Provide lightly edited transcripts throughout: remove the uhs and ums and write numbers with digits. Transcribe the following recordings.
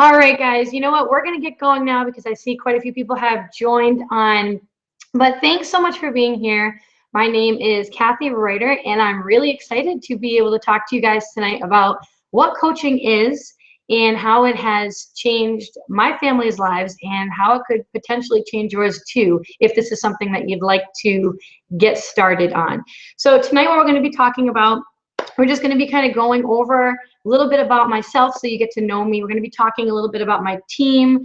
All right, guys, you know what? We're going to get going now because I see quite a few people have joined on. But thanks so much for being here. My name is Kathi Reuter, and I'm really excited to be able to talk to you guys tonight about what coaching is and how it has changed my family's lives and how it could potentially change yours too, if this is something that you'd like to get started on. So tonight what we're going to be talking about, we're just going to be kind of going over a little bit about myself so you get to know me. We're going to be talking a little bit about my team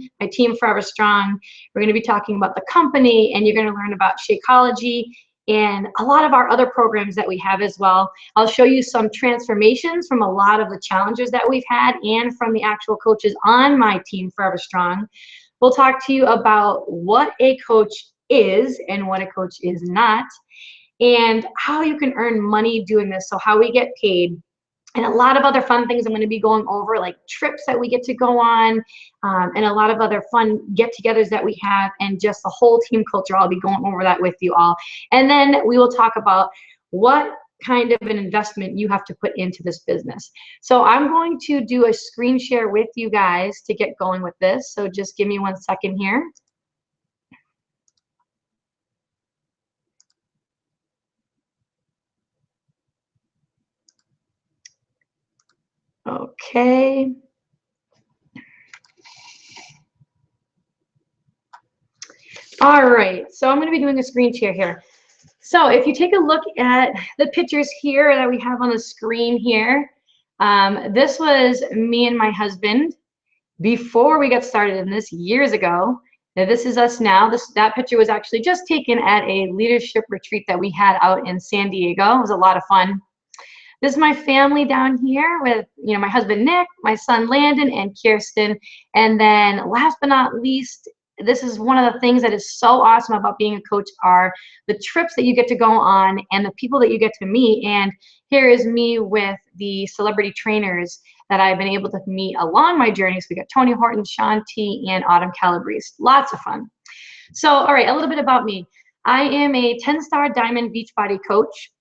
Forever Strong. We're going to be talking about the company, and you're going to learn about Shakeology and a lot of our other programs that we have as well. I'll show you some transformations from a lot of the challenges that we've had and from the actual coaches on my Team Forever Strong. We'll talk to you about what a coach is and what a coach is not, and how you can earn money doing this, so how we get paid, and a lot of other fun things I'm going to be going over, like trips that we get to go on, and a lot of other fun get-togethers that we have, and just the whole team culture. I'll be going over that with you all. And then we will talk about what kind of an investment you have to put into this business. So I'm going to do a screen share with you guys to get going with this. So just give me 1 second here. Okay. All right, so I'm going to be doing a screen share here. So if you take a look at the pictures here that we have on the screen here, this was me and my husband before we got started in this years ago. Now, this is us now. That picture was actually just taken at a leadership retreat that we had out in San Diego. It was a lot of fun. This is my family down here with, my husband Nick, my son Landon, and Kirsten. And then last but not least, this is one of the things that is so awesome about being a coach are the trips that you get to go on and the people that you get to meet. And here is me with the celebrity trainers that I've been able to meet along my journey. So we got Tony Horton, Sean T, and Autumn Calabrese. Lots of fun. So, all right, a little bit about me. I am a 10-star Diamond Beachbody coach.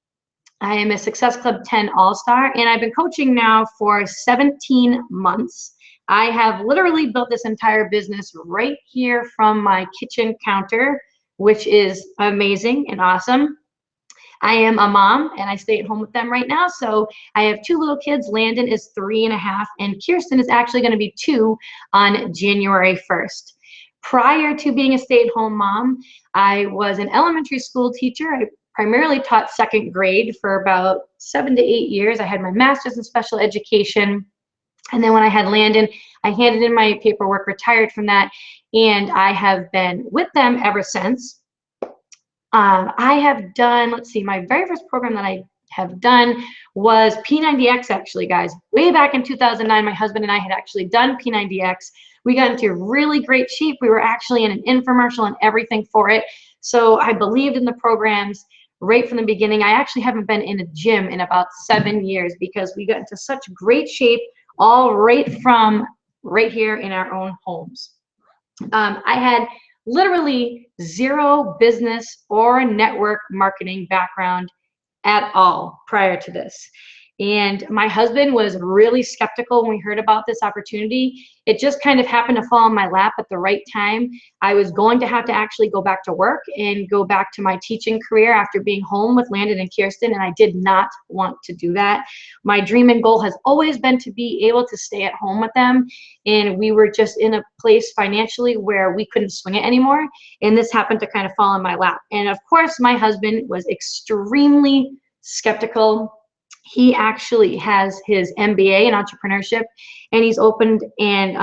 I am a Success Club 10 All-Star, and I've been coaching now for 17 months. I have literally built this entire business right here from my kitchen counter, which is amazing and awesome. I am a mom, and I stay at home with them right now. So I have 2 little kids. Landon is 3.5, and Kirsten is actually going to be 2 on January 1st. Prior to being a stay-at-home mom, I was an elementary school teacher. I primarily taught 2nd grade for about 7 to 8 years. I had my master's in special education. And then when I had Landon, I handed in my paperwork, retired from that, and I have been with them ever since. I have done, let's see, my very first program that I have done was P90X, actually, guys. Way back in 2009, my husband and I had actually done P90X. We got into really great shape. We were actually in an infomercial and everything for it. So I believed in the programs right from the beginning. I actually haven't been in a gym in about 7 years because we got into such great shape, all right from right here in our own homes. I had literally 0 business or network marketing background at all prior to this. And my husband was really skeptical when we heard about this opportunity. It just kind of happened to fall in my lap at the right time. I was going to have to actually go back to work and go back to my teaching career after being home with Landon and Kirsten, and I did not want to do that. My dream and goal has always been to be able to stay at home with them, and we were just in a place financially where we couldn't swing it anymore, and this happened to kind of fall in my lap. And of course, my husband was extremely skeptical. He actually has his MBA in entrepreneurship, and he's opened and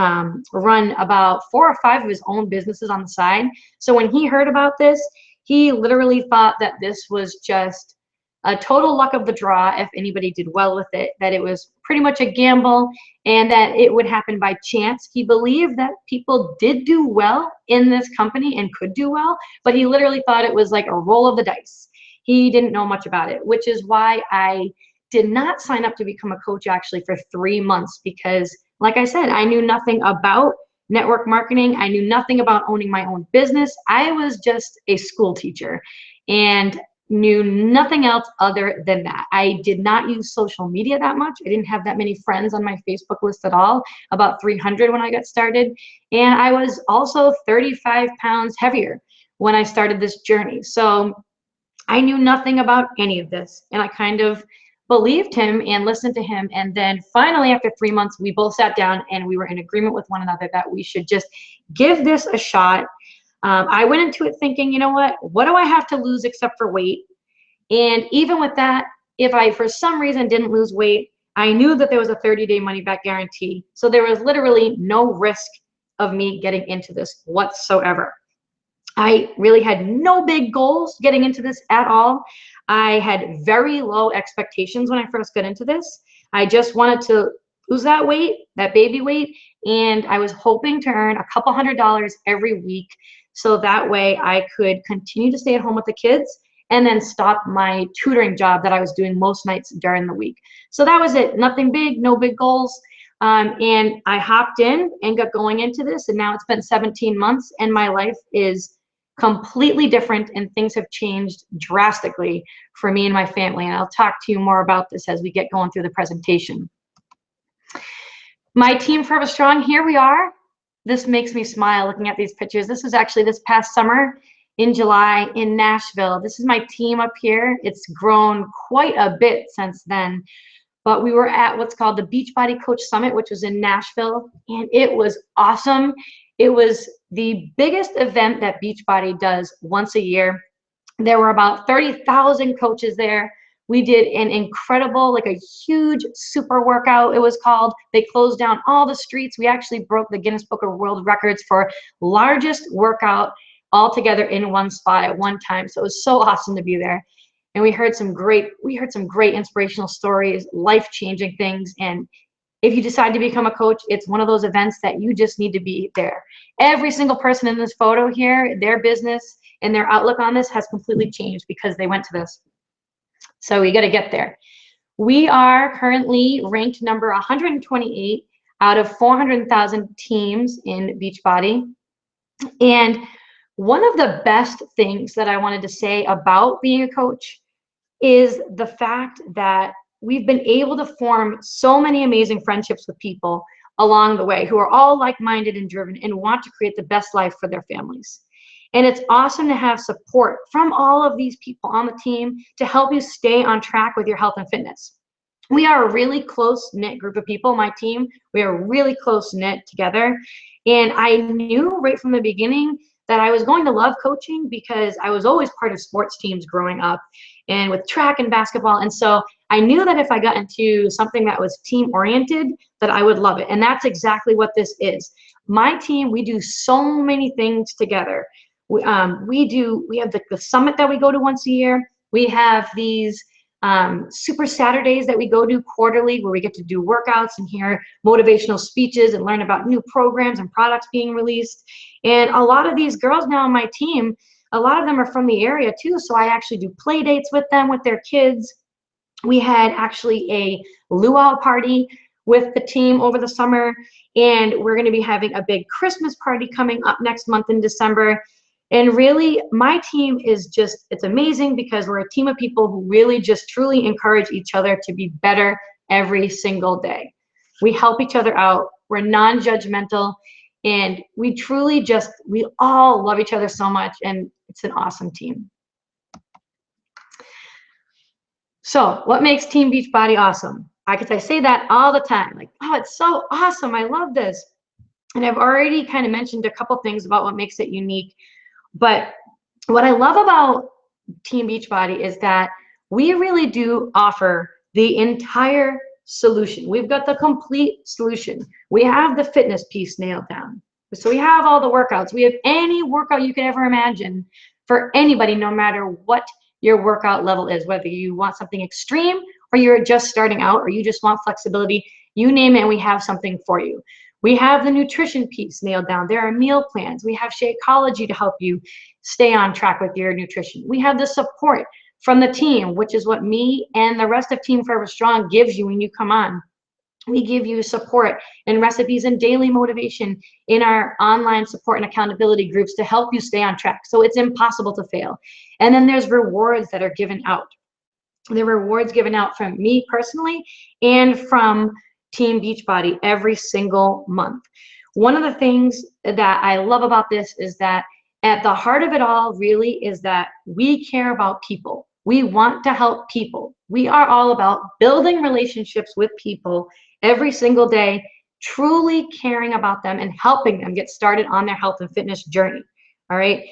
run about 4 or 5 of his own businesses on the side. So when he heard about this, he literally thought that this was just a total luck of the draw if anybody did well with it, that it was pretty much a gamble and that it would happen by chance. He believed that people did do well in this company and could do well, but he literally thought it was like a roll of the dice. He didn't know much about it, which is why I did not sign up to become a coach actually for 3 months because, like I said, I knew nothing about network marketing. I knew nothing about owning my own business. I was just a school teacher. And knew nothing else other than that. I did not use social media that much. I didn't have that many friends on my Facebook list at all, about 300 when I got started. And I was also 35 pounds heavier when I started this journey. So I knew nothing about any of this. And I kind of believed him and listened to him. And then finally, after 3 months, we both sat down and we were in agreement with one another that we should just give this a shot. I went into it thinking, you know what do I have to lose except for weight? And even with that, if I, for some reason, didn't lose weight, I knew that there was a 30-day money-back guarantee. So there was literally no risk of me getting into this whatsoever. I really had no big goals getting into this at all. I had very low expectations when I first got into this. I just wanted to lose that weight, that baby weight, and I was hoping to earn a couple $100s every week so that way I could continue to stay at home with the kids and then stop my tutoring job that I was doing most nights during the week. So that was it. Nothing big, no big goals. And I hopped in and got going into this, and now it's been 17 months and my life is completely different and things have changed drastically for me and my family. And I'll talk to you more about this as we get going through the presentation. My team Forever Strong, here we are. This makes me smile looking at these pictures. This was actually this past summer in July in Nashville. This is my team up here. It's grown quite a bit since then. But we were at what's called the Beachbody Coach Summit, which was in Nashville, and it was awesome. It was the biggest event that Beachbody does once a year. There were about 30,000 coaches there. We did an incredible, like a huge super workout, it was called. They closed down all the streets. We actually broke the Guinness Book of World Records for largest workout all together in one spot at one time. So it was so awesome to be there. And we heard some great inspirational stories, life-changing things. And if you decide to become a coach, it's one of those events that you just need to be there. Every single person in this photo here, their business and their outlook on this has completely changed because they went to this. So we got to get there. We are currently ranked number 128 out of 400,000 teams in Beachbody. And one of the best things that I wanted to say about being a coach is the fact that we've been able to form so many amazing friendships with people along the way who are all like-minded and driven and want to create the best life for their families. And it's awesome to have support from all of these people on the team to help you stay on track with your health and fitness. We are a really close-knit group of people, my team. We are really close-knit together. And I knew right from the beginning that I was going to love coaching because I was always part of sports teams growing up and with track and basketball. And so I knew that if I got into something that was team-oriented, that I would love it. And that's exactly what this is. My team, we do so many things together. We have the summit that we go to once a year. We have these super Saturdays that we go to quarterly where we get to do workouts and hear motivational speeches and learn about new programs and products being released. And a lot of these girls now on my team, a lot of them are from the area too. So I actually do play dates with them, with their kids. We had actually a luau party with the team over the summer. And we're going to be having a big Christmas party coming up next month in December. And really, my team is just, it's amazing because we're a team of people who really just truly encourage each other to be better every single day. We help each other out. We're non-judgmental. And we truly just, we all love each other so much. And it's an awesome team. So what makes Team Beachbody awesome? I say that all the time. Like, oh, it's so awesome. I love this. And I've already kind of mentioned a couple things about what makes it unique. But what I love about Team Beachbody is that we really do offer the entire solution. We've got the complete solution. We have the fitness piece nailed down. So we have all the workouts. We have any workout you could ever imagine for anybody, no matter what your workout level is, whether you want something extreme or you're just starting out or you just want flexibility, you name it and we have something for you. We have the nutrition piece nailed down. There are meal plans. We have Shakeology to help you stay on track with your nutrition. We have the support from the team, which is what me and the rest of Team Forever Strong gives you when you come on. We give you support and recipes and daily motivation in our online support and accountability groups to help you stay on track. So it's impossible to fail. And then there's rewards that are given out. The rewards given out from me personally and from Team Beachbody every single month. One of the things that I love about this is that at the heart of it all really is that we care about people. We want to help people. We are all about building relationships with people every single day, truly caring about them and helping them get started on their health and fitness journey. All right.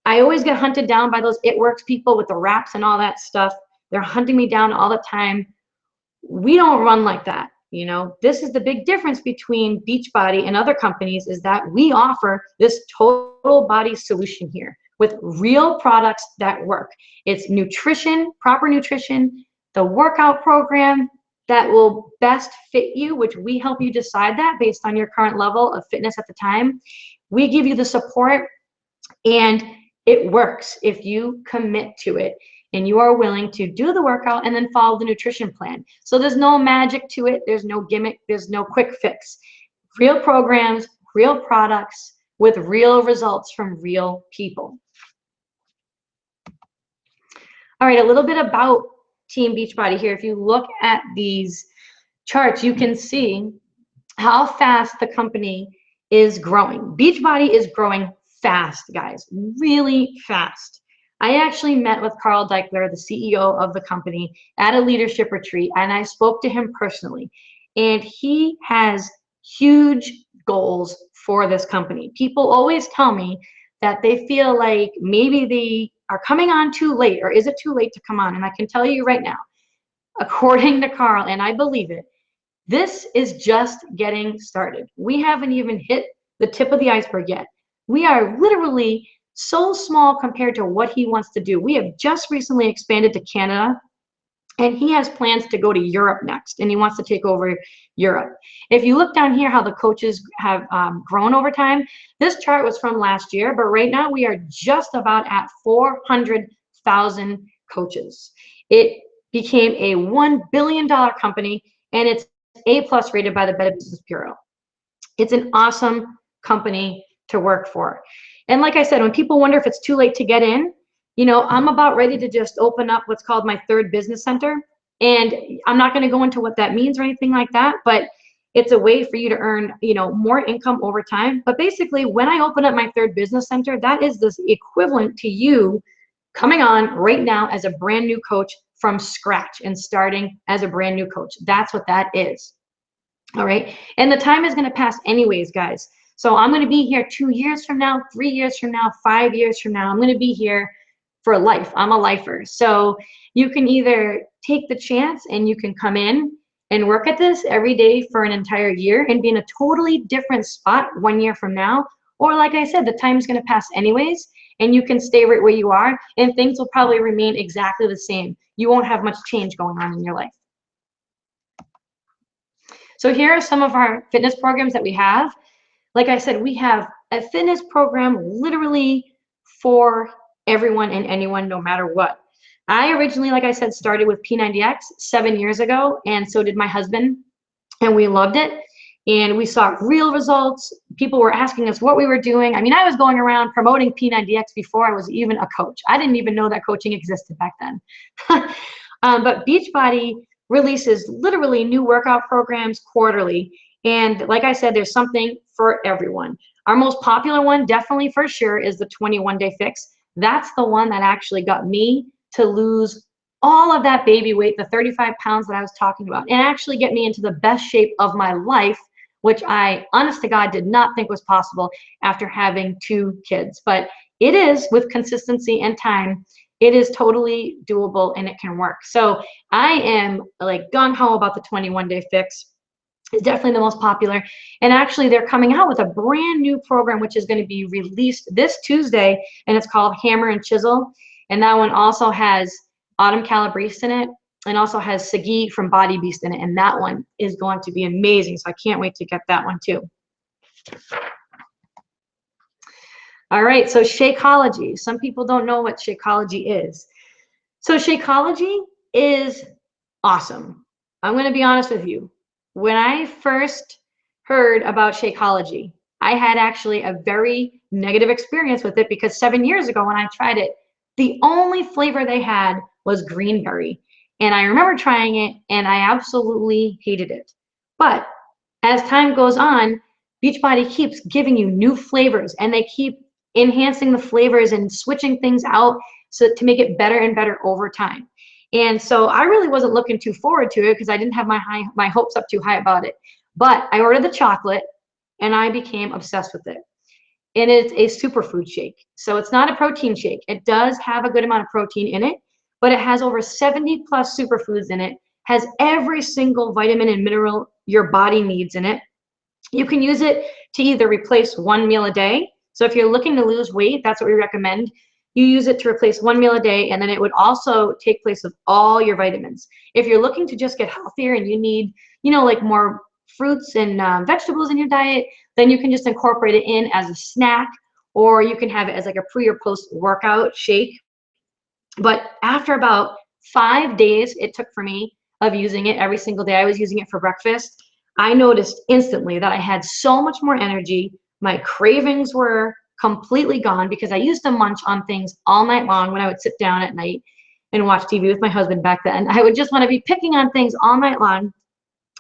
I always get hunted down by those it works people with the wraps and all that stuff. They're hunting me down all the time. We don't run like that. You know, this is the big difference between Beachbody and other companies, is that we offer this total body solution here with real products that work. It's nutrition, proper nutrition, the workout program that will best fit you, which we help you decide that based on your current level of fitness at the time. We give you the support, and it works if you commit to it and you are willing to do the workout and then follow the nutrition plan. So there's no magic to it. There's no gimmick. There's no quick fix. Real programs, real products with real results from real people. All right, a little bit about Team Beachbody here. If you look at these charts, you can see how fast the company is growing. Beachbody is growing fast, guys, really fast. I actually met with Carl Deichler, the CEO of the company, at a leadership retreat, and I spoke to him personally. And he has huge goals for this company. People always tell me that they feel like maybe they are coming on too late, or is it too late to come on? And I can tell you right now, according to Carl, and I believe it, this is just getting started. We haven't even hit the tip of the iceberg yet. We are literally so small compared to what he wants to do. We have just recently expanded to Canada, and he has plans to go to Europe next, and he wants to take over Europe. If you look down here how the coaches have grown over time, this chart was from last year, but right now we are just about at 400,000 coaches. It became a $1 billion company, and it's A+ rated by the Better Business Bureau. It's an awesome company to work for. And like I said, when people wonder if it's too late to get in, you know, I'm about ready to just open up what's called my third business center. And I'm not going to go into what that means or anything like that, but it's a way for you to earn, you know, more income over time. But basically, when I open up my third business center, that is this equivalent to you coming on right now as a brand new coach from scratch and starting as a brand new coach. That's what that is. All right. And the time is going to pass anyways, guys. So I'm going to be here 2 years from now, 3 years from now, 5 years from now. I'm going to be here for life. I'm a lifer. So you can either take the chance and you can come in and work at this every day for an entire year and be in a totally different spot 1 year from now. Or like I said, the time is going to pass anyways, and you can stay right where you are, and things will probably remain exactly the same. You won't have much change going on in your life. So here are some of our fitness programs that we have. Like I said, we have a fitness program literally for everyone and anyone, no matter what. I originally, like I said, started with P90X 7 years ago, and so did my husband, and we loved it. And we saw real results. People were asking us what we were doing. I mean, I was going around promoting P90X before I was even a coach. I didn't even know that coaching existed back then. But Beachbody releases literally new workout programs quarterly. And like I said, there's something for everyone. Our most popular one, definitely for sure, is the 21-day fix. That's the one that actually got me to lose all of that baby weight, the 35 pounds that I was talking about, and actually get me into the best shape of my life, which I, honest to God, did not think was possible after having 2 kids. But it is, with consistency and time, it is totally doable and it can work. So I am like gung-ho about the 21-day fix. It's definitely the most popular. And actually, they're coming out with a brand new program, which is going to be released this Tuesday, and it's called Hammer and Chisel. And that one also has Autumn Calabrese in it, and also has Sagi from Body Beast in it. And that one is going to be amazing. So I can't wait to get that one too. All right, so Shakeology. Some people don't know what Shakeology is. So Shakeology is awesome. I'm going to be honest with you. when I first heard about Shakeology, I had actually a very negative experience with it because 7 years ago when I tried it, the only flavor they had was greenberry. And I remember trying it and I absolutely hated it. But as time goes on, Beachbody keeps giving you new flavors and they keep enhancing the flavors and switching things out so to make it better and better over time. And so I really wasn't looking too forward to it because I didn't have my hopes up too high about it. But I ordered the chocolate and I became obsessed with it. And it's a superfood shake. So it's not a protein shake. It does have a good amount of protein in it, but it has over 70 plus superfoods in it, has every single vitamin and mineral your body needs in it. You can use it to either replace one meal a day. So if you're looking to lose weight, that's what we recommend. You use it to replace one meal a day, and then it would also take place of all your vitamins. If you're looking to just get healthier and you need, like more fruits and vegetables in your diet, then you can just incorporate it in as a snack, or you can have it as like a pre or post workout shake. But after about 5 days it took for me of using it every single day, I was using it for breakfast. I noticed instantly that I had so much more energy. My cravings were completely gone because I used to munch on things all night long when I would sit down at night and watch TV with my husband back then. I would just want to be picking on things all night long.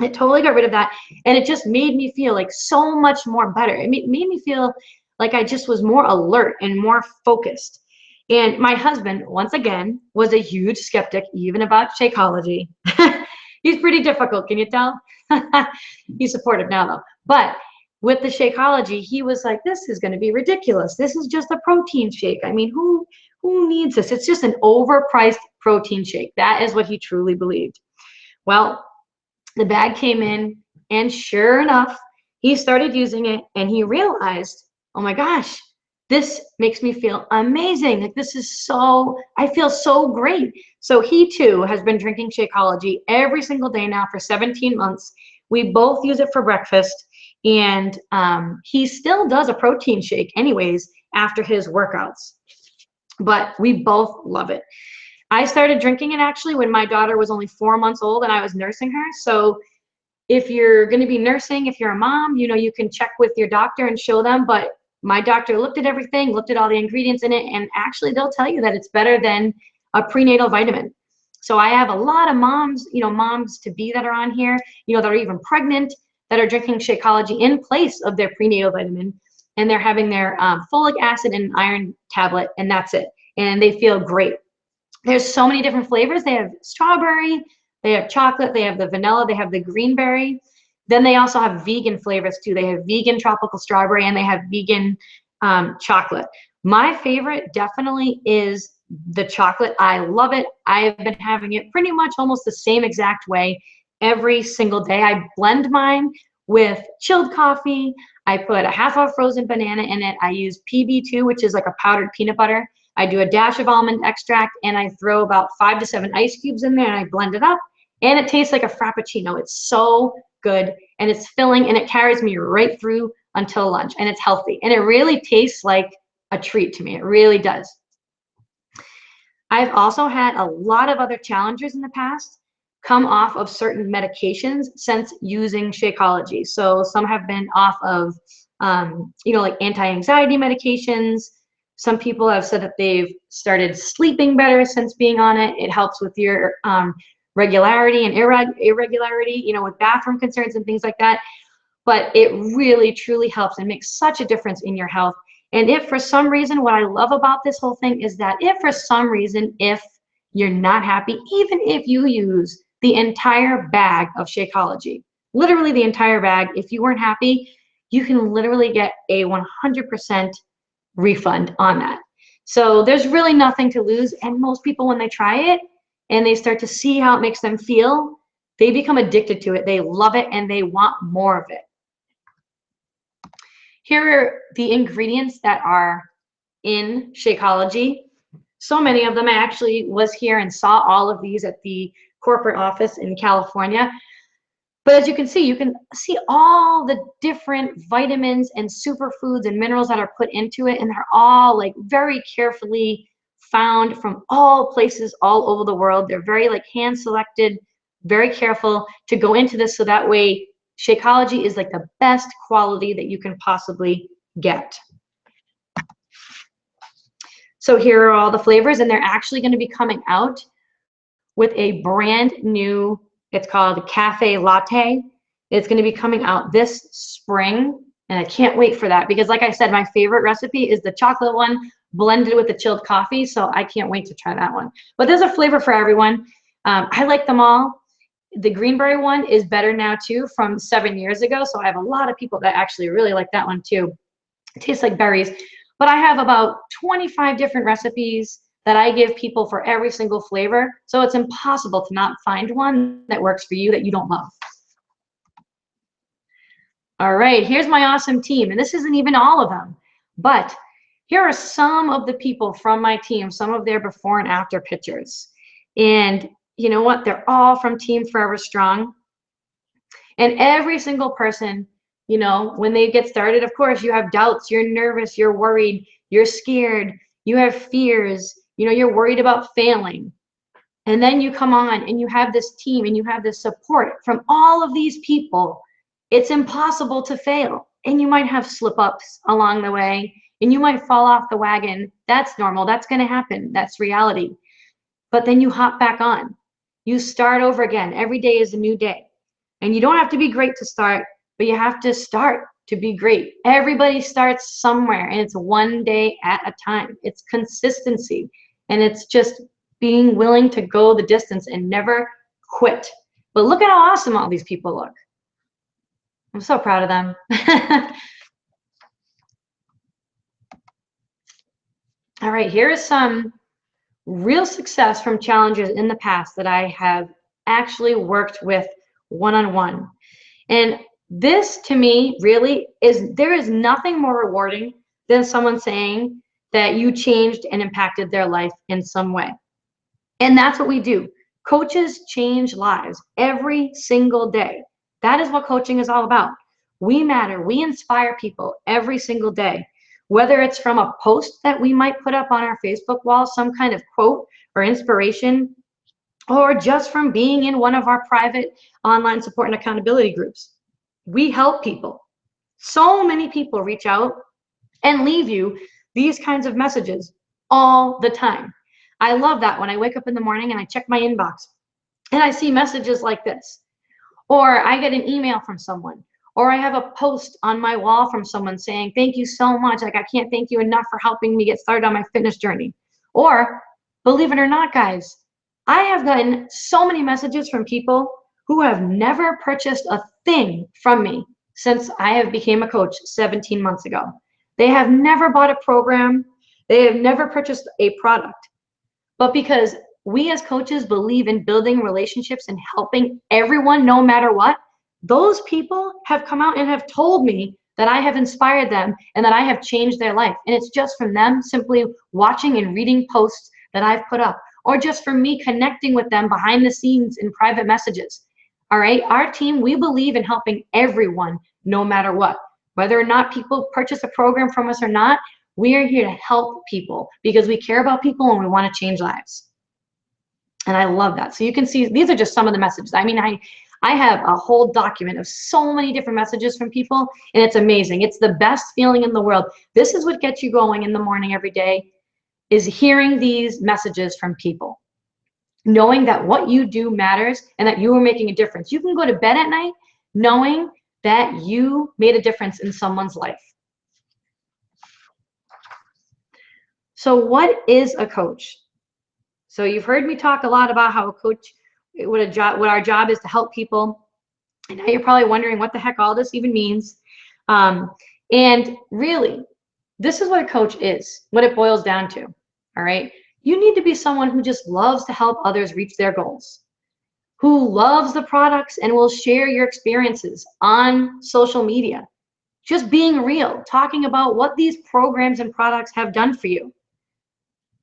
It totally got rid of that. And it just made me feel like so much more better. It made me feel like I just was more alert and more focused. And my husband, once again, was a huge skeptic, even about Shakeology. He's pretty difficult, can you tell? He's supportive now, though. But with the Shakeology, he was like, this is going to be ridiculous. This is just a protein shake. I mean, who needs this? It's just an overpriced protein shake. That is what he truly believed. Well, the bag came in, and sure enough, he started using it, and he realized, oh my gosh, this makes me feel amazing. Like I feel so great. So he too has been drinking Shakeology every single day now for 17 months. We both use it for breakfast, and he still does a protein shake anyways after his workouts. But we both love it. I started drinking it actually when my daughter was only 4 months old and I was nursing her. So if you're going to be nursing, if you're a mom, you can check with your doctor and show them. But my doctor looked at everything, looked at all the ingredients in it, and actually they'll tell you that it's better than a prenatal vitamin. So I have a lot of moms, moms to be that are on here, that are even pregnant, that are drinking Shakeology in place of their prenatal vitamin, and they're having their folic acid and iron tablet, and that's it. And they feel great. There's so many different flavors. They have strawberry, they have chocolate, they have the vanilla, they have the greenberry. Then they also have vegan flavors too. They have vegan tropical strawberry and they have vegan chocolate. My favorite definitely is the chocolate. I love it. I have been having it pretty much almost the same exact way every single day. I blend mine with chilled coffee. I put a half of frozen banana in it. I use PB2, which is like a powdered peanut butter. I do a dash of almond extract and I throw about 5 to 7 ice cubes in there and I blend it up and it tastes like a Frappuccino. It's so good and it's filling and it carries me right through until lunch and it's healthy and it really tastes like a treat to me. It really does. I've also had a lot of other challengers in the past come off of certain medications since using Shakeology. So some have been off of, like anti-anxiety medications. Some people have said that they've started sleeping better since being on it. It helps with your regularity and irregularity, with bathroom concerns and things like that. But it really, truly helps and makes such a difference in your health. And if for some reason, what I love about this whole thing is that if for some reason, if you're not happy, even if you use the entire bag of Shakeology, literally the entire bag, if you weren't happy, you can literally get a 100% refund on that. So there's really nothing to lose. And most people, when they try it and they start to see how it makes them feel, they become addicted to it. They love it and they want more of it. Here are the ingredients that are in Shakeology. So many of them. I actually was here and saw all of these at the corporate office in California. But as you can see all the different vitamins and superfoods and minerals that are put into it, and they're all like very carefully found from all places all over the world. They're very like hand selected very careful to go into this so that way Shakeology is like the best quality that you can possibly get. So here are all the flavors, and they're actually going to be coming out with a brand new, it's called Cafe Latte. It's going to be coming out this spring, and I can't wait for that because, like I said, my favorite recipe is the chocolate one blended with the chilled coffee, so I can't wait to try that one. But there's a flavor for everyone. I like them all. The greenberry one is better now too from 7 years ago, so I have a lot of people that actually really like that one too. It tastes like berries. But I have about 25 different recipes that I give people for every single flavor, so it's impossible to not find one that works for you that you don't love. All right, here's my awesome team, and this isn't even all of them, but here are some of the people from my team, some of their before and after pictures. And you know what? They're all from Team Forever Strong. And every single person, you know, when they get started, of course, you have doubts, you're nervous, you're worried, you're scared, you have fears, you know, you're worried about failing. And then you come on and you have this team and you have this support from all of these people. It's impossible to fail. And you might have slip-ups along the way, and you might fall off the wagon. That's normal. That's going to happen. That's reality. But then you hop back on. You start over again. Every day is a new day. And you don't have to be great to start, but you have to start to be great. Everybody starts somewhere, and it's one day at a time. It's consistency, and it's just being willing to go the distance and never quit. But look at how awesome all these people look. I'm so proud of them. All right, here is some real success from challenges in the past that I have actually worked with one-on-one. And this to me really is, there is nothing more rewarding than someone saying that you changed and impacted their life in some way. And that's what we do. Coaches change lives every single day. That is what coaching is all about. We matter. We inspire people every single day. Whether it's from a post that we might put up on our Facebook wall, some kind of quote or inspiration, or just from being in one of our private online support and accountability groups. We help people. So many people reach out and leave you these kinds of messages all the time. I love that when I wake up in the morning and I check my inbox and I see messages like this, or I get an email from someone, or I have a post on my wall from someone saying, thank you so much. Like, I can't thank you enough for helping me get started on my fitness journey. Or, believe it or not, guys, I have gotten so many messages from people who have never purchased a thing from me since I have became a coach 17 months ago. They have never bought a program. They have never purchased a product. But because we as coaches believe in building relationships and helping everyone no matter what, those people have come out and have told me that I have inspired them and that I have changed their life. And it's just from them simply watching and reading posts that I've put up, or just from me connecting with them behind the scenes in private messages. All right, our team, we believe in helping everyone no matter what. Whether or not people purchase a program from us or not, we are here to help people because we care about people and we want to change lives. And I love that. So you can see, these are just some of the messages. I mean, I have a whole document of so many different messages from people, and it's amazing. It's the best feeling in the world. This is what gets you going in the morning every day, is hearing these messages from people. Knowing that what you do matters and that you are making a difference. You can go to bed at night knowing that you made a difference in someone's life. So what is a coach? So you've heard me talk a lot about how a coach, what our job is to help people. And now you're probably wondering what the heck all this even means. And really, this is what a coach is, what it boils down to. All right. You need to be someone who just loves to help others reach their goals, who loves the products and will share your experiences on social media. Just being real, talking about what these programs and products have done for you.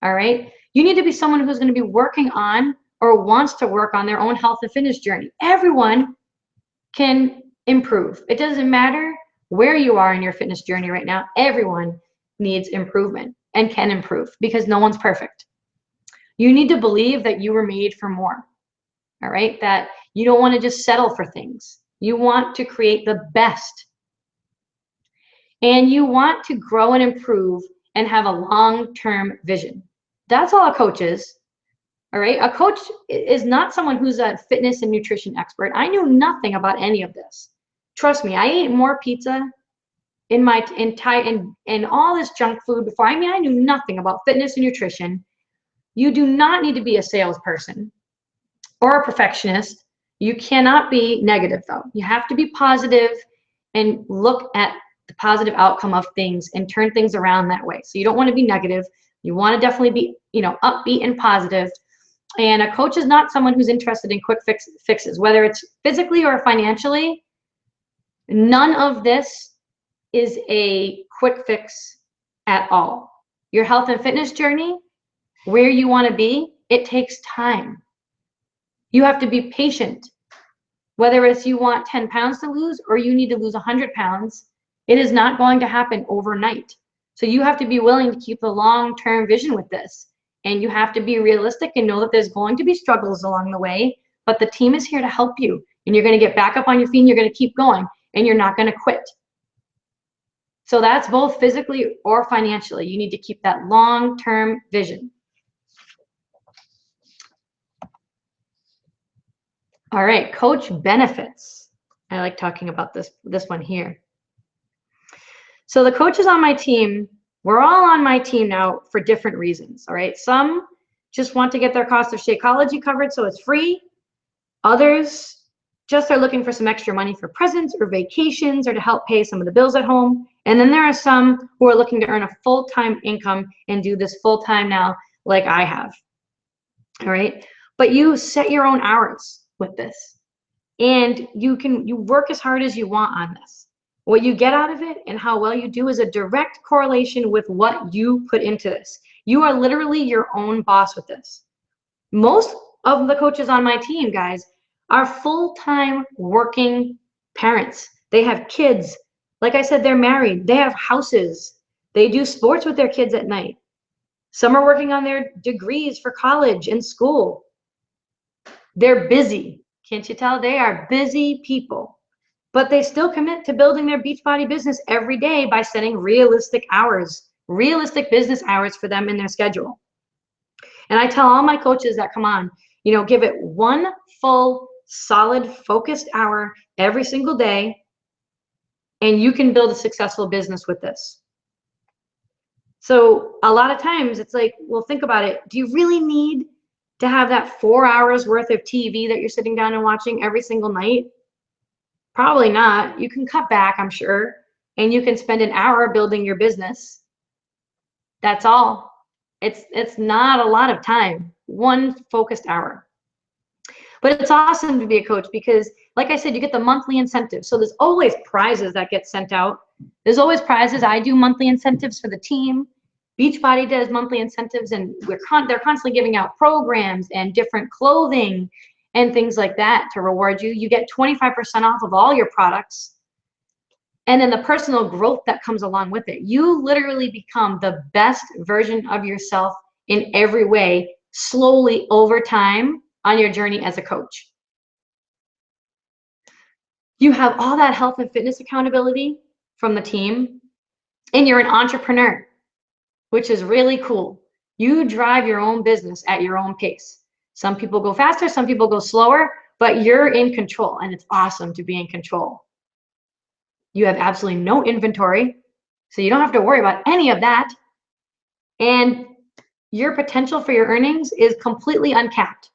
All right. You need to be someone who's going to be working on or wants to work on their own health and fitness journey. Everyone can improve. It doesn't matter where you are in your fitness journey right now. Everyone needs improvement and can improve because no one's perfect. You need to believe that you were made for more. all right? That you don't want to just settle for things. You want to create the best. And you want to grow and improve and have a long-term vision. That's all a coach is. All right. A coach is not someone who's a fitness and nutrition expert. I knew nothing about any of this. Trust me, I ate more pizza in my entire and all this junk food before. I mean, I knew nothing about fitness and nutrition. You do not need to be a salesperson or a perfectionist. You cannot be negative, though. You have to be positive and look at the positive outcome of things and turn things around that way. So you don't want to be negative. You want to definitely be, upbeat and positive. And a coach is not someone who's interested in quick fixes, whether it's physically or financially. None of this is a quick fix at all. Your health and fitness journey, where you want to be, it takes time. You have to be patient. Whether it's you want 10 pounds to lose or you need to lose 100 pounds, it is not going to happen overnight. So you have to be willing to keep the long-term vision with this. And you have to be realistic and know that there's going to be struggles along the way, but the team is here to help you. And you're going to get back up on your feet and you're going to keep going and you're not going to quit. So that's both physically or financially. You need to keep that long-term vision. All right, coach benefits. I like talking about this one here. So the coaches on my team, we're all on my team now for different reasons, all right? Some just want to get their cost of Shakeology covered so it's free. Others just are looking for some extra money for presents or vacations or to help pay some of the bills at home. And then there are some who are looking to earn a full-time income and do this full-time now like I have, all right? But you set your own hours with this. And you work as hard as you want on this. What you get out of it and how well you do is a direct correlation with what you put into this. You are literally your own boss with this. Most of the coaches on my team, guys, are full-time working parents. They have kids. Like I said, they're married. They have houses. They do sports with their kids at night. Some are working on their degrees for college and school. They're busy. Can't you tell? They are busy people. But they still commit to building their Beachbody business every day by setting realistic hours, realistic business hours for them in their schedule. And I tell all my coaches that come on, give it one full, solid, focused hour every single day, and you can build a successful business with this. So a lot of times it's like, well, think about it. Do you really need to have that 4 hours worth of TV that you're sitting down and watching every single night? Probably not. You can cut back, I'm sure, and you can spend an hour building your business. That's all. It's not a lot of time, one focused hour. But it's awesome to be a coach because, like I said, you get the monthly incentive. So there's always prizes that get sent out. There's always prizes. I do monthly incentives for the team. Beachbody does monthly incentives, and they're constantly giving out programs and different clothing and things like that to reward you. You get 25% off of all your products. And then the personal growth that comes along with it. You literally become the best version of yourself in every way, slowly over time on your journey as a coach. You have all that health and fitness accountability from the team, and you're an entrepreneur, which is really cool. You drive your own business at your own pace. Some people go faster, some people go slower, but you're in control, and it's awesome to be in control. You have absolutely no inventory, so you don't have to worry about any of that. And your potential for your earnings is completely uncapped.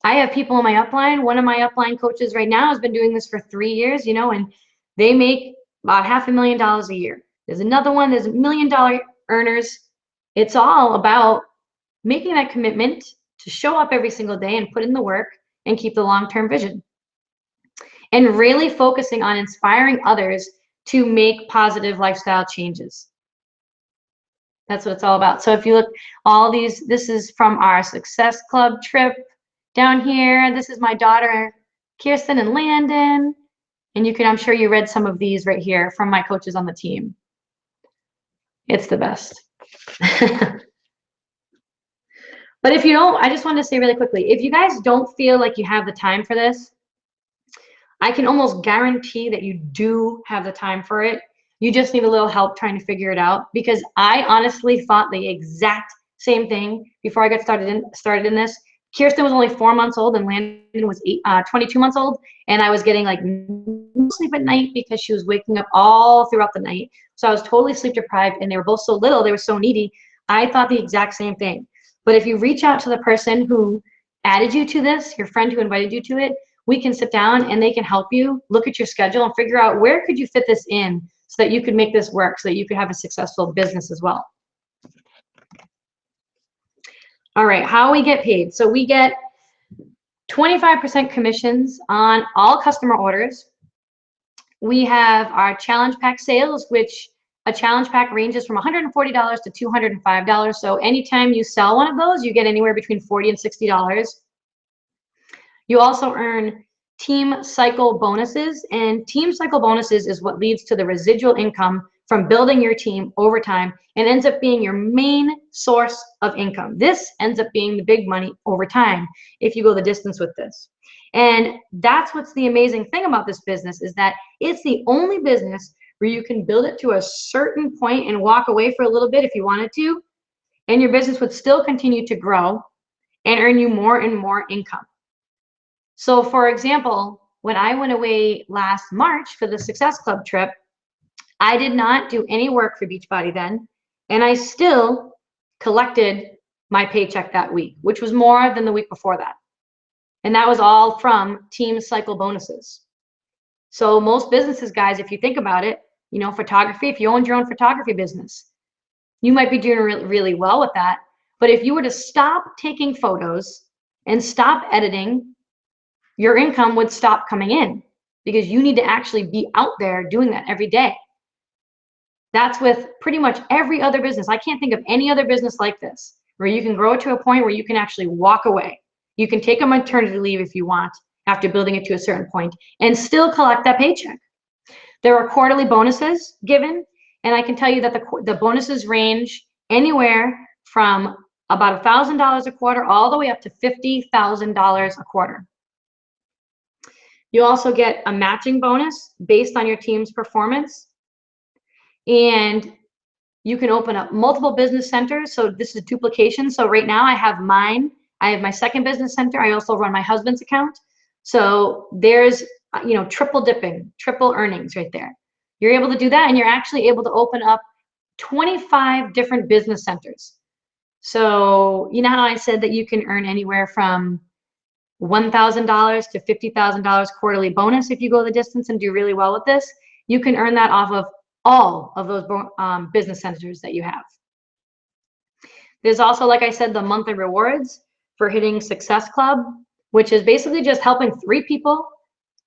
I have people in my upline. One of my upline coaches right now has been doing this for 3 years, and they make about $500,000 a year. There's another one, there's $1 million earners. It's all about making that commitment to show up every single day and put in the work and keep the long-term vision. And really focusing on inspiring others to make positive lifestyle changes. That's what it's all about. So if you look, all these, this is from our Success Club trip down here. This is my daughter, Kirsten and Landon. And you can, I'm sure you read some of these right here from my coaches on the team. It's the best. But if you don't, I just wanted to say really quickly, if you guys don't feel like you have the time for this, I can almost guarantee that you do have the time for it. You just need a little help trying to figure it out, because I honestly thought the exact same thing before I got started in this. Kirsten was only 4 months old and Landon was 22 months old, and I was getting like no sleep at night because she was waking up all throughout the night. So I was totally sleep deprived, and they were both so little, they were so needy. I thought the exact same thing. But if you reach out to the person who added you to this, your friend who invited you to it, we can sit down and they can help you look at your schedule and figure out where could you fit this in so that you could make this work, so that you could have a successful business as well. All right, how we get paid. So we get 25% commissions on all customer orders. We have our challenge pack sales, which a challenge pack ranges from $140 to $205. So anytime you sell one of those, you get anywhere between $40 and $60. You also earn team cycle bonuses, and team cycle bonuses is what leads to the residual income from building your team over time and ends up being your main source of income. This ends up being the big money over time if you go the distance with this. And that's what's the amazing thing about this business, is that it's the only business where you can build it to a certain point and walk away for a little bit if you wanted to, and your business would still continue to grow and earn you more and more income. So for example, when I went away last March for the Success Club trip, I did not do any work for Beachbody then, and I still collected my paycheck that week, which was more than the week before that. And that was all from team cycle bonuses. So most businesses, guys, if you think about it, you know, photography, if you owned your own photography business, you might be doing really well with that. But if you were to stop taking photos and stop editing, your income would stop coming in, because you need to actually be out there doing that every day. That's with pretty much every other business. I can't think of any other business like this, where you can grow to a point where you can actually walk away. You can take a maternity leave if you want after building it to a certain point and still collect that paycheck. There are quarterly bonuses given, and I can tell you that the bonuses range anywhere from about $1,000 a quarter all the way up to $50,000 a quarter. You also get a matching bonus based on your team's performance. And you can open up multiple business centers. So this is duplication. So right now I have mine. I have my second business center. I also run my husband's account. So there's, you know, triple dipping, triple earnings right there. You're able to do that, and you're actually able to open up 25 different business centers. So you know how I said that you can earn anywhere from $1,000 to $50,000 quarterly bonus if you go the distance and do really well with this? You can earn that off of all of those business centers that you have. There's also, like I said, the monthly rewards for hitting Success Club, which is basically just helping 3 people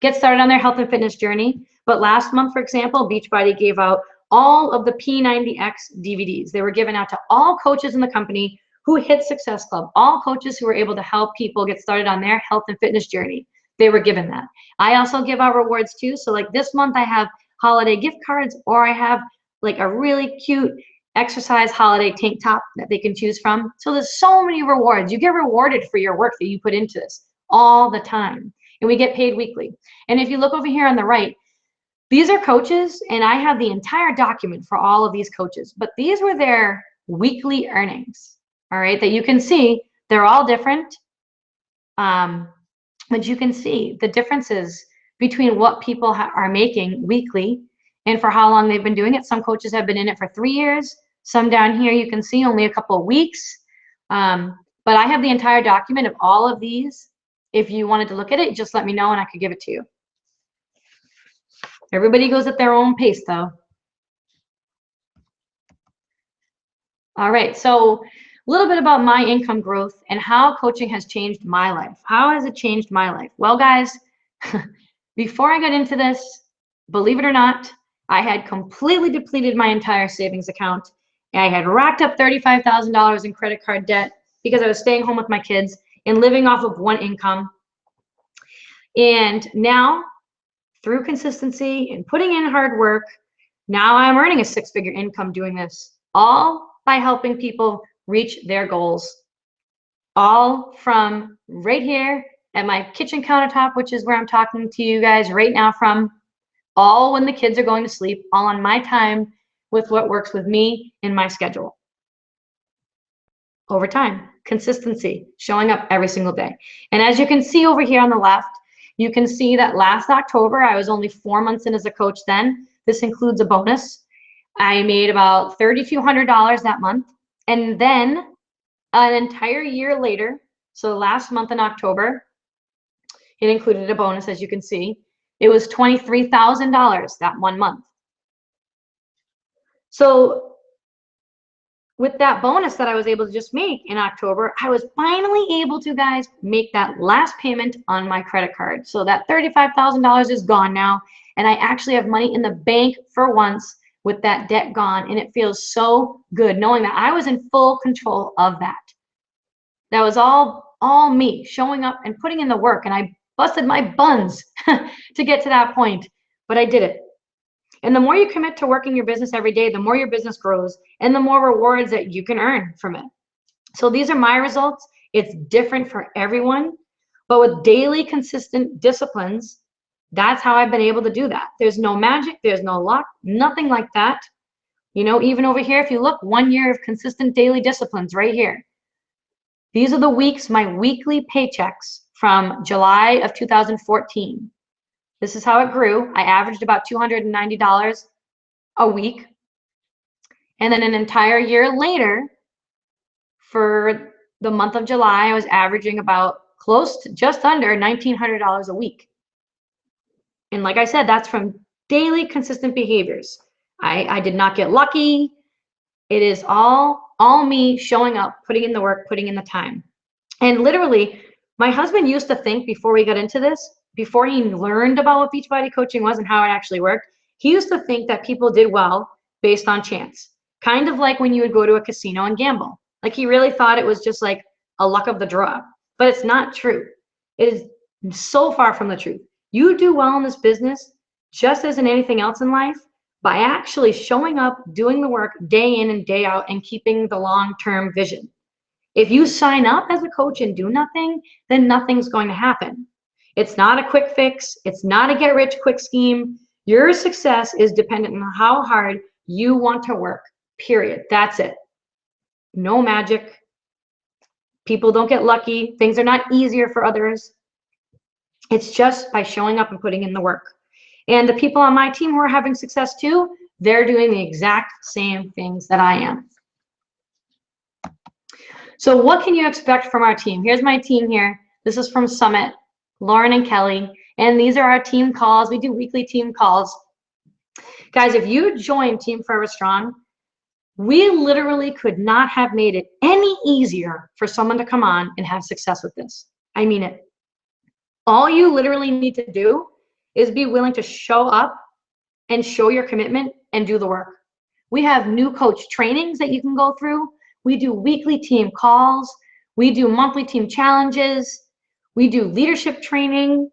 get started on their health and fitness journey. But last month, for example, Beachbody gave out all of the P90X DVDs. They were given out to all coaches in the company who hit Success Club, all coaches who were able to help people get started on their health and fitness journey. They were given that. I also give out rewards too. So like this month I have holiday gift cards, or I have like a really cute exercise holiday tank top that they can choose from. So there's so many rewards. You get rewarded for your work that you put into this all the time. And we get paid weekly. And if you look over here on the right, these are coaches, and I have the entire document for all of these coaches, but these were their weekly earnings, all right, that you can see. They're all different, but you can see the differences between what people are making weekly and for how long they've been doing it. Some coaches have been in it for 3 years. Some down here you can see only a couple of weeks. But I have the entire document of all of these. If you wanted to look at it, just let me know and I could give it to you. Everybody goes at their own pace though. All right, so a little bit about my income growth and how coaching has changed my life. How has it changed my life? Well, guys, before I got into this, believe it or not, I had completely depleted my entire savings account. I had racked up $35,000 in credit card debt because I was staying home with my kids and living off of one income. And now, through consistency and putting in hard work, now I'm earning a 6-figure income doing this, all by helping people reach their goals. all from right here at my kitchen countertop, which is where I'm talking to you guys right now from, all when the kids are going to sleep, all on my time with what works with me in my schedule. Over time, consistency, showing up every single day. And as you can see over here on the left, you can see that last October, I was only 4 months in as a coach then. This includes a bonus. I made about $3,200 that month. And then an entire year later, so last month in October, it included a bonus, as you can see. It was $23,000 that 1 month. So with that bonus that I was able to just make in October, I was finally able to, guys, make that last payment on my credit card. So that $35,000 is gone now, and I actually have money in the bank for once with that debt gone, and it feels so good knowing that I was in full control of that. That was all me showing up and putting in the work, and I busted my buns to get to that point, but I did it. And the more you commit to working your business every day, the more your business grows and the more rewards that you can earn from it. So these are my results. It's different for everyone, but with daily consistent disciplines, that's how I've been able to do that. There's no magic, there's no luck, nothing like that. You know, even over here, if you look, 1 year of consistent daily disciplines right here. These are the weeks, my weekly paychecks from July of 2014. This is how it grew. I averaged about $290 a week. And then an entire year later, for the month of July, I was averaging about close to just under $1,900 a week. And like I said, that's from daily consistent behaviors. I did not get lucky. It is all me showing up, putting in the work, putting in the time. And literally, my husband used to think before we got into this, before he learned about what Beachbody coaching was and how it actually worked, he used to think that people did well based on chance. Kind of like when you would go to a casino and gamble. Like he really thought it was just like a luck of the draw. But it's not true. It is so far from the truth. You do well in this business, just as in anything else in life, by actually showing up, doing the work day in and day out, and keeping the long-term vision. If you sign up as a coach and do nothing, then nothing's going to happen. It's not a quick fix. It's not a get-rich-quick scheme. Your success is dependent on how hard you want to work, period. That's it. No magic. People don't get lucky. Things are not easier for others. It's just by showing up and putting in the work. And the people on my team who are having success too, they're doing the exact same things that I am. So what can you expect from our team? Here's my team here. This is from Summit, Lauren and Kelly, and these are our team calls. We do weekly team calls. Guys, if you join Team Forever Strong, we literally could not have made it any easier for someone to come on and have success with this. I mean it. All you literally need to do is be willing to show up and show your commitment and do the work. We have new coach trainings that you can go through. We do weekly team calls. We do monthly team challenges. We do leadership training.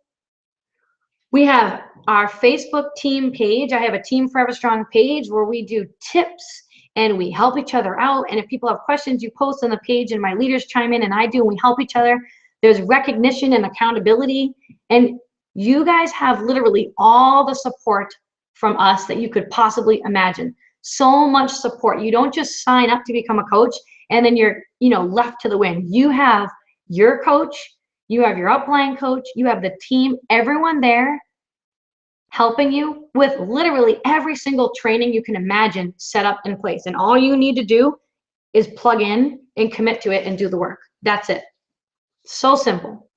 We have our Facebook team page. I have a Team Forever Strong page where we do tips and we help each other out. And if people have questions, you post on the page and my leaders chime in and I do, and we help each other. There's recognition and accountability. And you guys have literally all the support from us that you could possibly imagine. So much support. You don't just sign up to become a coach and then you're, left to the wind. You have your coach, you have your upline coach, you have the team, everyone there helping you with literally every single training you can imagine set up in place. And all you need to do is plug in and commit to it and do the work. That's it. So simple.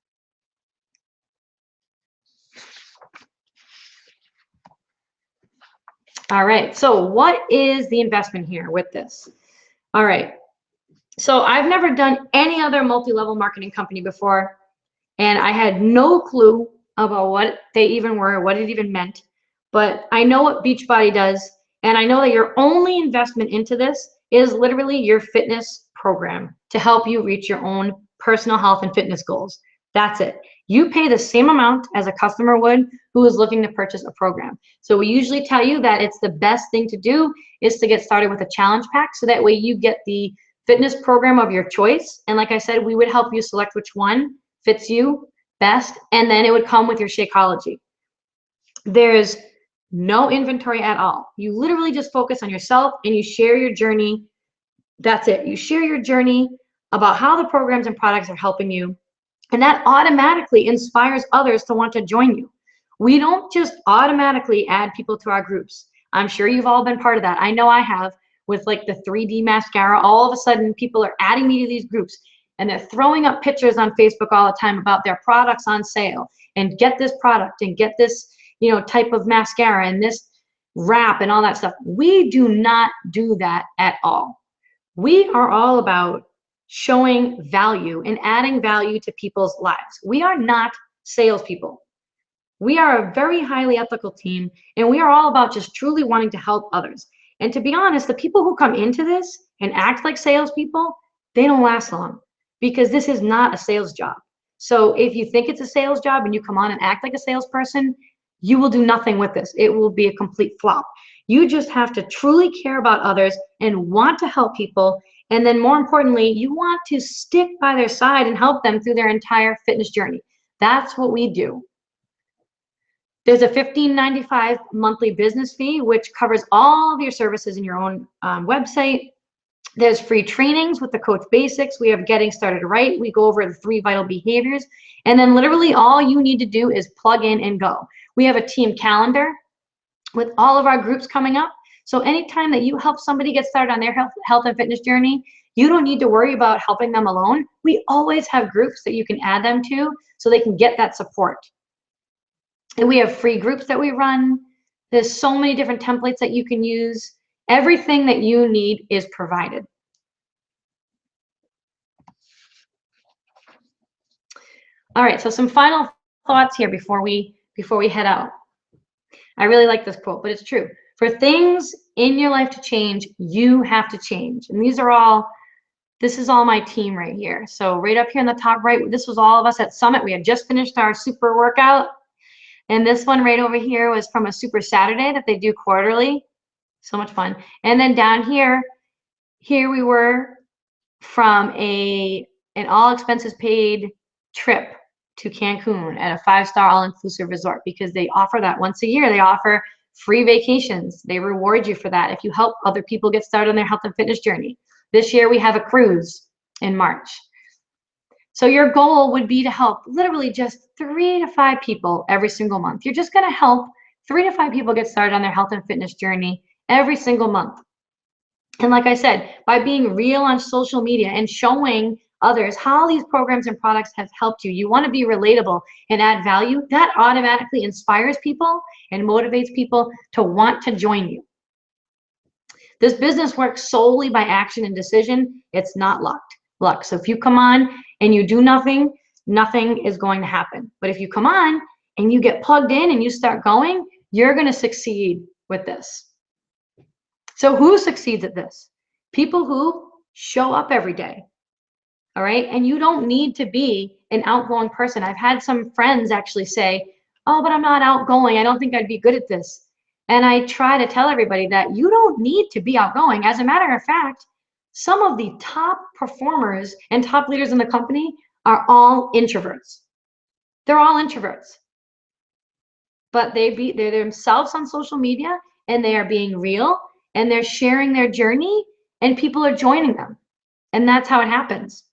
All right, so what is the investment here with this? All right, so I've never done any other multi-level marketing company before, and I had no clue about what they even were, what it even meant, but I know what Beachbody does, and I know that your only investment into this is literally your fitness program to help you reach your own personal health and fitness goals. That's it. You pay the same amount as a customer would who is looking to purchase a program. So we usually tell you that it's the best thing to do is to get started with a challenge pack, so that way you get the fitness program of your choice. And like I said, we would help you select which one fits you best. And then it would come with your Shakeology. There's no inventory at all. You literally just focus on yourself and you share your journey. That's it. You share your journey about how the programs and products are helping you. And that automatically inspires others to want to join you. We don't just automatically add people to our groups. I'm sure you've all been part of that. I know I have, with like the 3D mascara. All of a sudden, people are adding me to these groups and they're throwing up pictures on Facebook all the time about their products on sale and get this product and get this, type of mascara and this wrap and all that stuff. We do not do that at all. We are all about showing value and adding value to people's lives. We are not salespeople. We are a very highly ethical team, and we are all about just truly wanting to help others. And to be honest, the people who come into this and act like salespeople, they don't last long, because this is not a sales job. So if you think it's a sales job and you come on and act like a salesperson, you will do nothing with this. It will be a complete flop. You just have to truly care about others and want to help people. And then more importantly, you want to stick by their side and help them through their entire fitness journey. That's what we do. There's a $15.95 monthly business fee, which covers all of your services in your own website. There's free trainings with the Coach Basics. We have Getting Started Right. We go over the 3 vital behaviors. And then literally all you need to do is plug in and go. We have a team calendar with all of our groups coming up. So anytime that you help somebody get started on their health and fitness journey, you don't need to worry about helping them alone. We always have groups that you can add them to so they can get that support. And we have free groups that we run. There's so many different templates that you can use. Everything that you need is provided. All right, so some final thoughts here before we head out. I really like this quote, but it's true. For things in your life to change, you have to change. And this is all my team right here. So right up here in the top right, this was all of us at Summit. We had just finished our super workout. And this one right over here was from a Super Saturday that they do quarterly. So much fun. And then down here we were from an all expenses paid trip to Cancun at a 5-star all-inclusive resort, because they offer that once a year. They offer free vacations. They reward you for that if you help other people get started on their health and fitness journey. This year we have a cruise in March. So your goal would be to help literally just 3 to 5 people every single month. You're just going to help 3 to 5 people get started on their health and fitness journey every single month. And like I said, by being real on social media and showing others how these programs and products have helped you, you want to be relatable and add value. That automatically inspires people and motivates people to want to join you. This business works solely by action and decision. It's not luck. So if you come on and you do nothing, nothing is going to happen. But if you come on and you get plugged in and you start going, you're going to succeed with this. So who succeeds at this? People who show up every day. All right. And you don't need to be an outgoing person. I've had some friends actually say, oh, but I'm not outgoing. I don't think I'd be good at this. And I try to tell everybody that you don't need to be outgoing. As a matter of fact, some of the top performers and top leaders in the company are all introverts. They're all introverts. But they're themselves on social media, and they are being real, and they're sharing their journey, and people are joining them. And that's how it happens.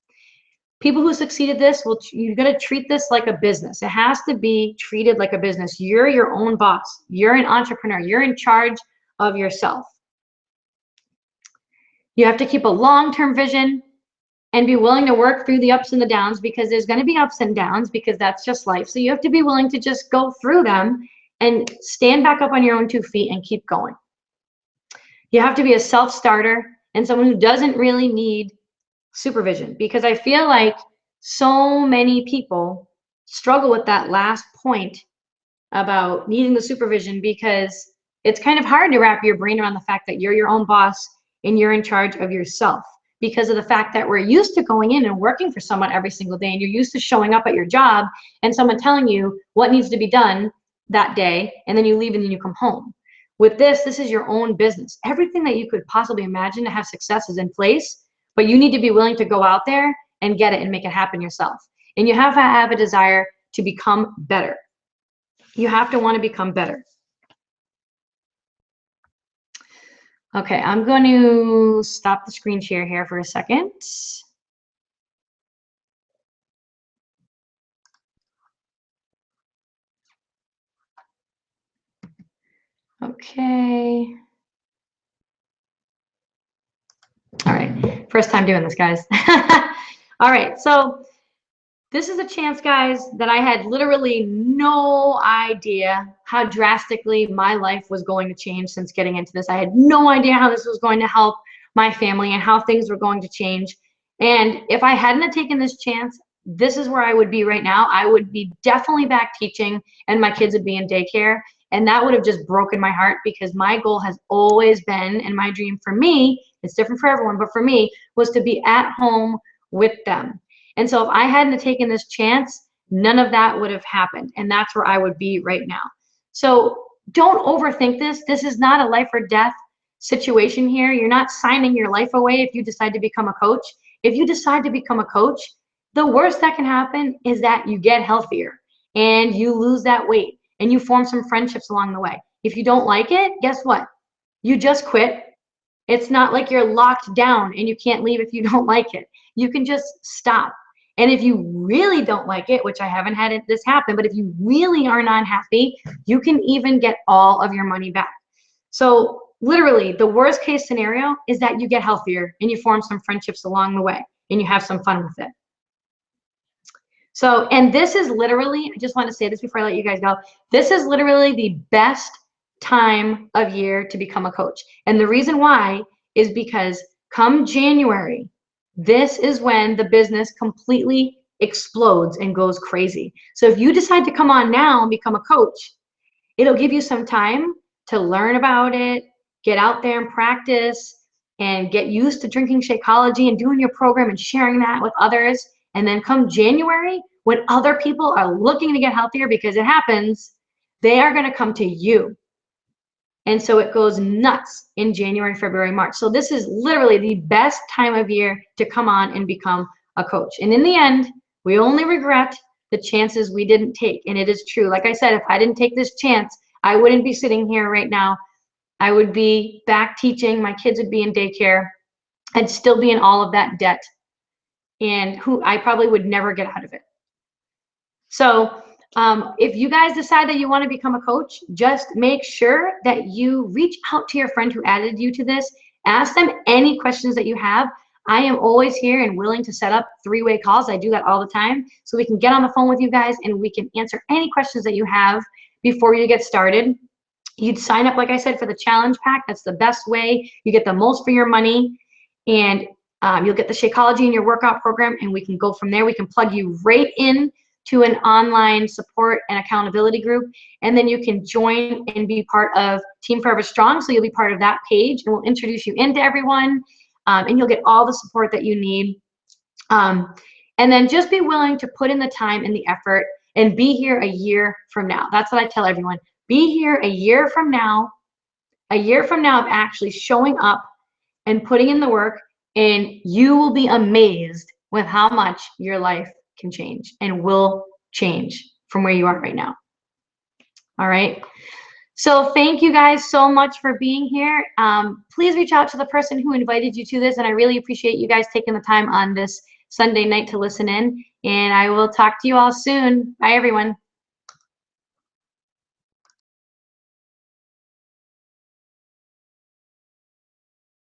People who succeed at this, you're going to treat this like a business. It has to be treated like a business. You're your own boss. You're an entrepreneur. You're in charge of yourself. You have to keep a long-term vision and be willing to work through the ups and the downs, because there's going to be ups and downs, because that's just life. So you have to be willing to just go through them and stand back up on your own 2 feet and keep going. You have to be a self-starter and someone who doesn't really need supervision, because I feel like so many people struggle with that last point about needing the supervision, because it's kind of hard to wrap your brain around the fact that you're your own boss and you're in charge of yourself, because of the fact that we're used to going in and working for someone every single day, and you're used to showing up at your job and someone telling you what needs to be done that day, and then you leave and then you come home. With this is your own business. Everything that you could possibly imagine to have success is in place, but you need to be willing to go out there and get it and make it happen yourself. And you have to have a desire to become better. You have to want to become better. Okay, I'm going to stop the screen share here for a second. Okay. All right, first time doing this, guys. All right, so this is a chance, guys, that I had literally no idea how drastically my life was going to change since getting into this. I had no idea how this was going to help my family and how things were going to change. And if I hadn't have taken this chance, this is where I would be right now. I would be definitely back teaching and my kids would be in daycare. And that would have just broken my heart, because my goal has always been, and my dream for me, it's different for everyone, but for me, was to be at home with them. And so if I hadn't taken this chance, none of that would have happened. And that's where I would be right now. So don't overthink this. This is not a life or death situation here. You're not signing your life away if you decide to become a coach. If you decide to become a coach, the worst that can happen is that you get healthier and you lose that weight and you form some friendships along the way. If you don't like it, guess what? You just quit. It's not like you're locked down and you can't leave if you don't like it. You can just stop. And if you really don't like it, which I haven't had this happen, but if you really are not happy, you can even get all of your money back. So literally, the worst case scenario is that you get healthier and you form some friendships along the way and you have some fun with it. So, and this is literally, I just want to say this before I let you guys go, this is literally the best time of year to become a coach. And the reason why is because come January, this is when the business completely explodes and goes crazy. So if you decide to come on now and become a coach, it'll give you some time to learn about it, get out there and practice, and get used to drinking Shakeology and doing your program and sharing that with others. And then come January, when other people are looking to get healthier, because it happens, they are going to come to you. And so it goes nuts in January, February, March. So this is literally the best time of year to come on and become a coach. And in the end, we only regret the chances we didn't take. And it is true. Like I said, if I didn't take this chance, I wouldn't be sitting here right now. I would be back teaching. My kids would be in daycare. I'd still be in all of that debt. And I probably would never get out of it. So if you guys decide that you want to become a coach, just make sure that you reach out to your friend who added you to this. Ask them any questions that you have. I am always here and willing to set up three-way calls. I do that all the time. So we can get on the phone with you guys and we can answer any questions that you have before you get started. You'd sign up, like I said, for the challenge pack. That's the best way. You get the most for your money. And you'll get the Shakeology in your workout program, and we can go from there. We can plug you right in to an online support and accountability group, and then you can join and be part of Team Forever Strong. So you'll be part of that page, and we'll introduce you into everyone, and you'll get all the support that you need. And then just be willing to put in the time and the effort and be here a year from now. That's what I tell everyone. Be here a year from now of actually showing up and putting in the work, and you will be amazed with how much your life can change and will change from where you are right now. All right. So thank you guys so much for being here. Please reach out to the person who invited you to this, and I really appreciate you guys taking the time on this Sunday night to listen in, and I will talk to you all soon. Bye, everyone.